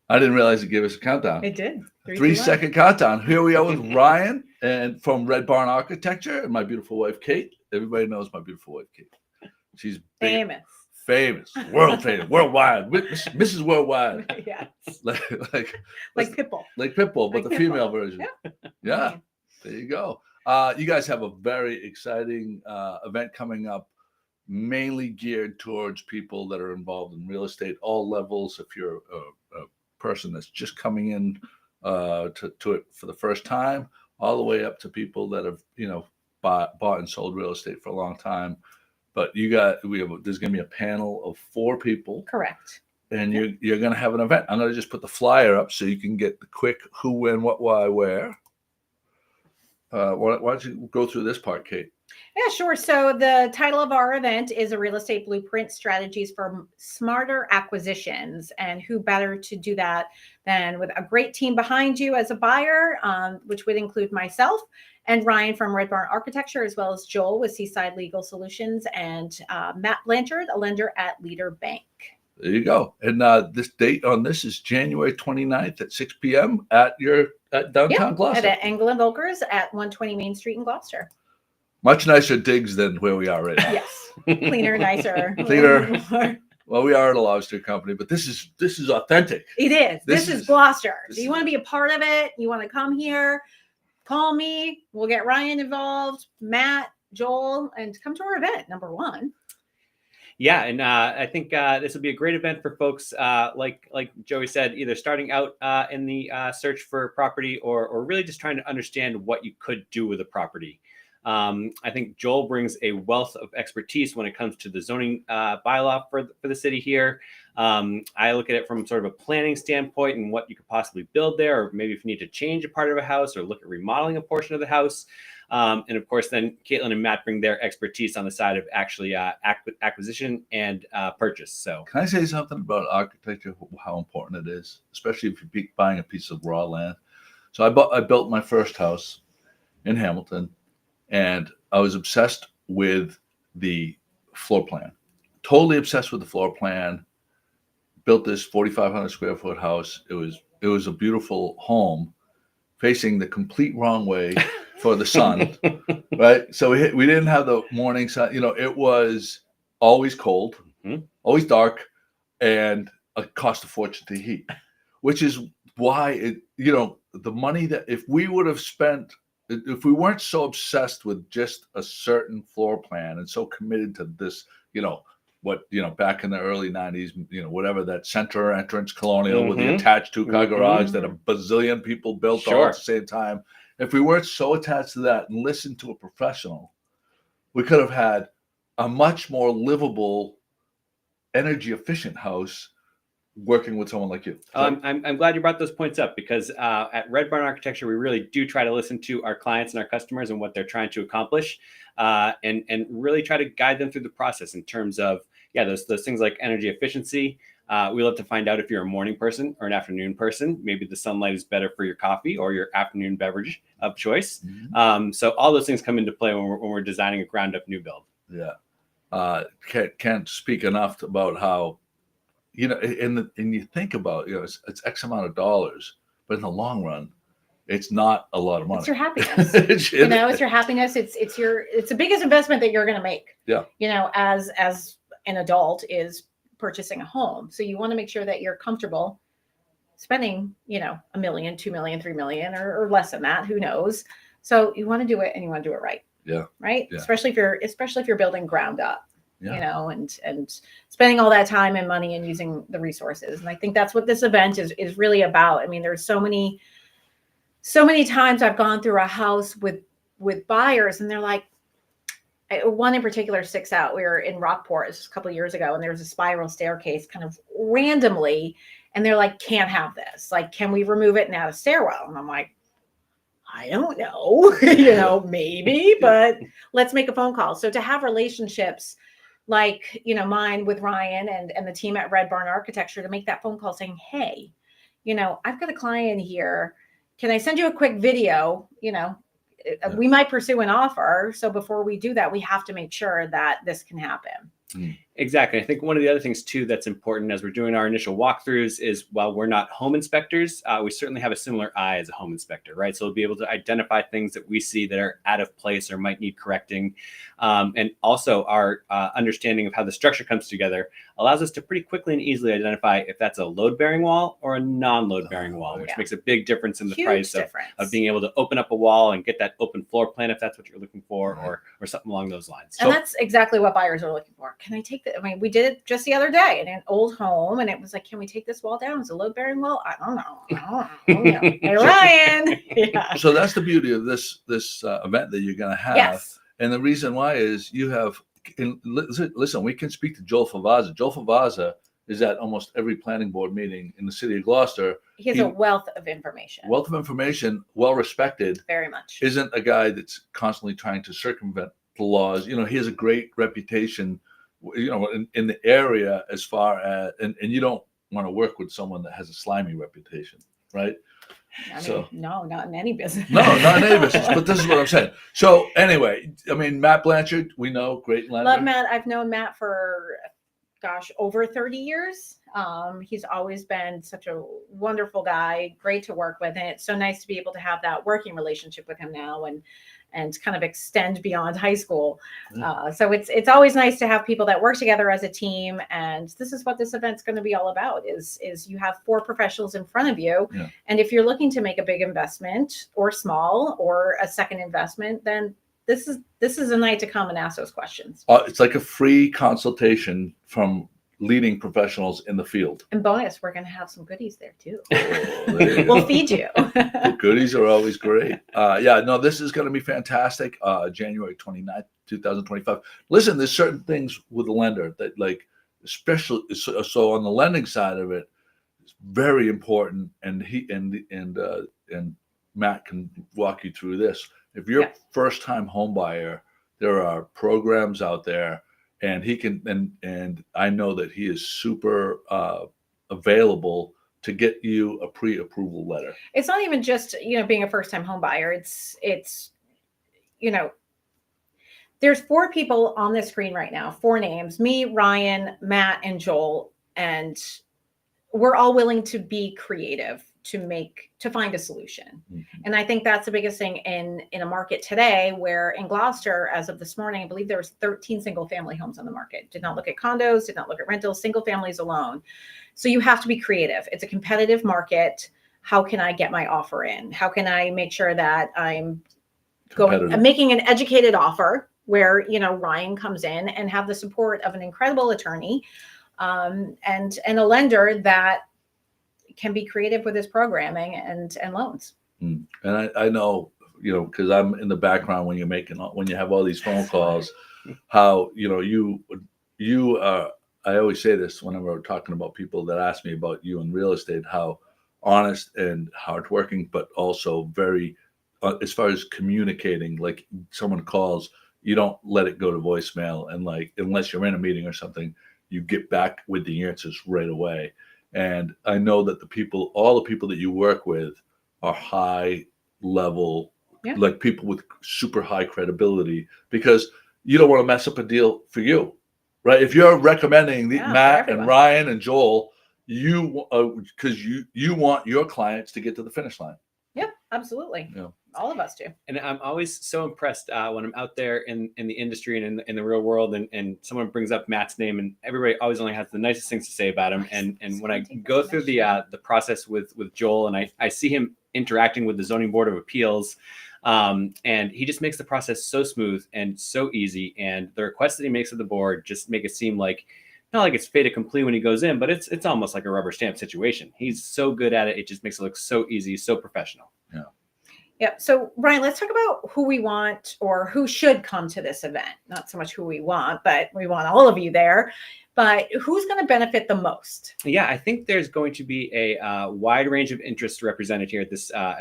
I didn't realize it gave us a countdown. It did. 3-second countdown. Here we are with Ryan and from Red Barn Architecture and my beautiful wife, Kate. Everybody knows my beautiful wife, Kate. She's big, famous, world famous, worldwide, Mrs. Worldwide. Yes. like Pitbull. Like Pitbull, but the female version. Yeah. There you go. You guys have a very exciting event coming up, mainly geared towards people that are involved in real estate, all levels. If you're a person that's just coming in to it for the first time, all the way up to people that have bought and sold real estate for a long time. But there's going to be a panel of 4 people. Correct. And you're going to have an event. I'm going to just put the flyer up so you can get the quick who, when, what, why, where. Why don't you go through this part, Kate? Yeah, sure. So the title of our event is A Real Estate Blueprint, Strategies for Smarter Acquisitions. And who better to do that than with a great team behind you as a buyer, which would include myself and Ryan from Red Barn Architecture, as well as Joel with Seaside Legal Solutions, and Matt Blanchard, a lender at Leader Bank. There you go. And this date on this is January 29th at 6 p.m. at downtown Gloucester. At Engel and Volkers at 120 Main Street in Gloucester. Much nicer digs than where we are right now. Yes. Cleaner, nicer. Cleaner. Well, we are at a lobster company, but this is authentic. It is. This is Gloucester. So you want to be a part of it. You want to come here, call me. We'll get Ryan involved, Matt, Joel, and come to our event, number 1. Yeah, and I think this will be a great event for folks like Joey said, either starting out in the search for property or really just trying to understand what you could do with a property. I think Joel brings a wealth of expertise when it comes to the zoning bylaw for the city here. I look at it from sort of a planning standpoint and what you could possibly build there, or maybe if you need to change a part of a house or look at remodeling a portion of the house. And of course, then Caitlin and Matt bring their expertise on the side of actually acquisition and purchase. So can I say something about architecture, how important it is, especially if you're buying a piece of raw land? So I built my first house in Hamilton, and I was obsessed with the floor plan, totally obsessed with the floor plan. Built this 4,500 square foot house. It was a beautiful home facing the complete wrong way for the sun, right? So we didn't have the morning sun. It was always cold, always dark, and it cost a fortune to heat, which is why the money that if we weren't so obsessed with just a certain floor plan and so committed to this, back in the early 90s, whatever, that center entrance colonial with the attached 2-car garage that a bazillion people built all at the same time. If we weren't so attached to that and listened to a professional, we could have had a much more livable, energy efficient house working with someone like you. I'm glad you brought those points up, because at Red Barn Architecture, we really do try to listen to our clients and our customers and what they're trying to accomplish, and really try to guide them through the process in terms of, those things like energy efficiency. We love to find out if you're a morning person or an afternoon person. Maybe the sunlight is better for your coffee or your afternoon beverage of choice. So all those things come into play when we're designing a ground up new build. Yeah. Can't speak enough about how, and you think about, it's X amount of dollars, but in the long run, it's not a lot of money. It's your happiness. It's your happiness. It's the biggest investment that you're going to make. Yeah. As an adult is purchasing a home. So you want to make sure that you're comfortable spending, $1 million, $2 million, $3 million, or less than that. Who knows? So you want to do it, and you want to do it right. Yeah. Right. Yeah. Especially if you're building ground up. Yeah. And spending all that time and money and using the resources. And I think that's what this event is really about. I mean, there's so many times I've gone through a house with buyers, and they're like, one in particular sticks out. We were in Rockport a couple of years ago, and there was a spiral staircase kind of randomly, and they're like, can't have this. Like, can we remove it and add a stairwell? And I'm like, I don't know, maybe, but let's make a phone call. So to have relationships like, mine with Ryan and the team at Red Barn Architecture, to make that phone call saying, hey, I've got a client here. Can I send you a quick video? We might pursue an offer. So before we do that, we have to make sure that this can happen. Exactly. I think one of the other things too that's important as we're doing our initial walkthroughs is while we're not home inspectors, we certainly have a similar eye as a home inspector, right? So we'll be able to identify things that we see that are out of place or might need correcting. And also our understanding of how the structure comes together allows us to pretty quickly and easily identify if that's a load-bearing wall or a non-load-bearing wall, which makes a big difference in the price of being able to open up a wall and get that open floor plan if that's what you're looking for, or something along those lines. And that's exactly what buyers are looking for. Can I take I mean, we did it just the other day in an old home, and it was like, can we take this wall down? It's a load-bearing wall. I don't know. Hey, Ryan. Yeah. So that's the beauty of this event that you're going to have. Yes. And the reason why is you have, listen, we can speak to Joel Favazza. Joel Favazza is at almost every planning board meeting in the city of Gloucester. He has a wealth of information. Well respected. Very much. Isn't a guy that's constantly trying to circumvent the laws. You know, he has a great reputation, you know, in the area as far as, and you don't want to work with someone that has a slimy reputation, right? I mean, no, not in any business. No, not in any business, but this is what I'm saying. So anyway, I mean, Matt Blanchard, we know, great lender. Love Matt. I've known Matt for, over 30 years. He's always been such a wonderful guy, great to work with. And it's so nice to be able to have that working relationship with him now and kind of extend beyond high school. So it's always nice to have people that work together as a team. And this is what this event's going to be all about is you have 4 professionals in front of you. Yeah. And if you're looking to make a big investment or small or a second investment, then this is a night to come and ask those questions. It's like a free consultation from leading professionals in the field. And bonus, we're going to have some goodies there too. We'll feed you. The goodies are always great. This is going to be fantastic. January 29th, 2025. Listen, there's certain things with the lender that, like, especially so on the lending side of it, it's very important. And and Matt can walk you through this. If you're a first-time home buyer, there are programs out there, and he can, and I know that he is super available to get you a pre-approval letter. It's not even just, being a first-time home buyer. It's there's 4 people on the screen right now, 4 names, me, Ryan, Matt, and Joel, and we're all willing to be creative to find a solution. Mm-hmm. And I think that's the biggest thing in a market today, where in Gloucester, as of this morning, I believe there was 13 single family homes on the market. Did not look at condos, did not look at rentals, single families alone. So you have to be creative. It's a competitive market. How can I get my offer in? How can I make sure that I'm making an educated offer where, Ryan comes in and have the support of an incredible attorney, and a lender that can be creative with his programming and loans. And I know, because I'm in the background when you have all these phone calls, how, I always say this whenever we're talking about people that ask me about you in real estate, how honest and hardworking, but also very, as far as communicating, like someone calls, you don't let it go to voicemail. And like, unless you're in a meeting or something, you get back with the answers right away. And I know that all the people that you work with are high level, like people with super high credibility, because you don't want to mess up a deal for you, right? If you're recommending Matt and Ryan and Joel, because you want your clients to get to the finish line. Yep, absolutely. Yeah. All of us do. And I'm always so impressed when I'm out there in the industry and in the real world, and someone brings up Matt's name, and everybody always only has the nicest things to say about him. And when I go through the process with Joel, and I see him interacting with the Zoning Board of Appeals, and he just makes the process so smooth and so easy. And the requests that he makes of the board just make it seem like, not like it's fait accompli when he goes in, but it's almost like a rubber stamp situation. He's so good at it. It just makes it look so easy, so professional. Yeah. Yeah. So Ryan, let's talk about who we want or who should come to this event. Not so much who we want, but we want all of you there. But who's going to benefit the most? Yeah, I think there's going to be a wide range of interests represented here at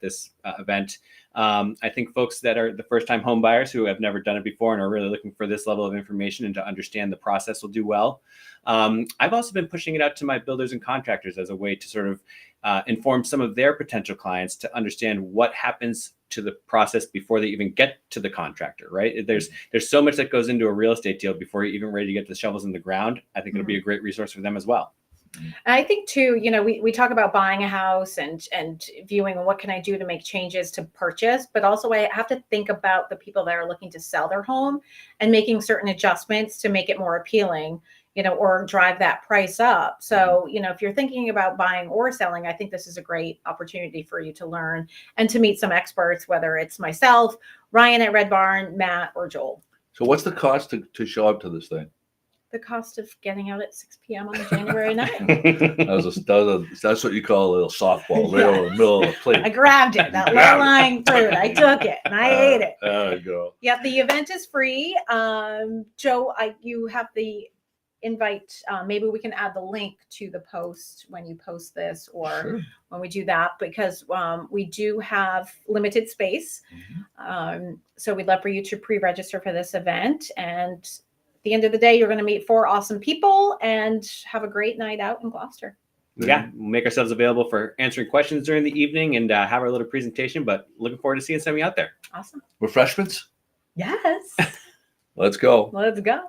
this event. I think folks that are the first-time home buyers who have never done it before and are really looking for this level of information and to understand the process will do well. I've also been pushing it out to my builders and contractors as a way to sort of inform some of their potential clients to understand what happens to the process before they even get to the contractor, right? There's so much that goes into a real estate deal before you're even ready to get the shovels in the ground. I think it'll be a great resource for them as well. And I think too, we talk about buying a house and viewing what can I do to make changes to purchase, but also I have to think about the people that are looking to sell their home and making certain adjustments to make it more appealing, or drive that price up. So, if you're thinking about buying or selling, I think this is a great opportunity for you to learn and to meet some experts, whether it's myself, Ryan at Red Barn, Matt, or Joel. So what's the cost to show up to this thing? The cost of getting out at 6 p.m. on January 9th. That's what you call a little softball right over the middle of the plate. I grabbed it, that low-lying fruit. I took it and I ate it. There you go. Yeah, the event is free. Joe, you have the invite. Maybe we can add the link to the post when you post this or Sure. when we do that, because we do have limited space. So we'd love for you to pre-register for this event. And at the end of the day, you're going to meet 4 awesome people and have a great night out in Gloucester. Yeah, we'll make ourselves available for answering questions during the evening and have our little presentation, but looking forward to seeing some of you out there. Awesome. Refreshments? Yes. Let's go. Let's go.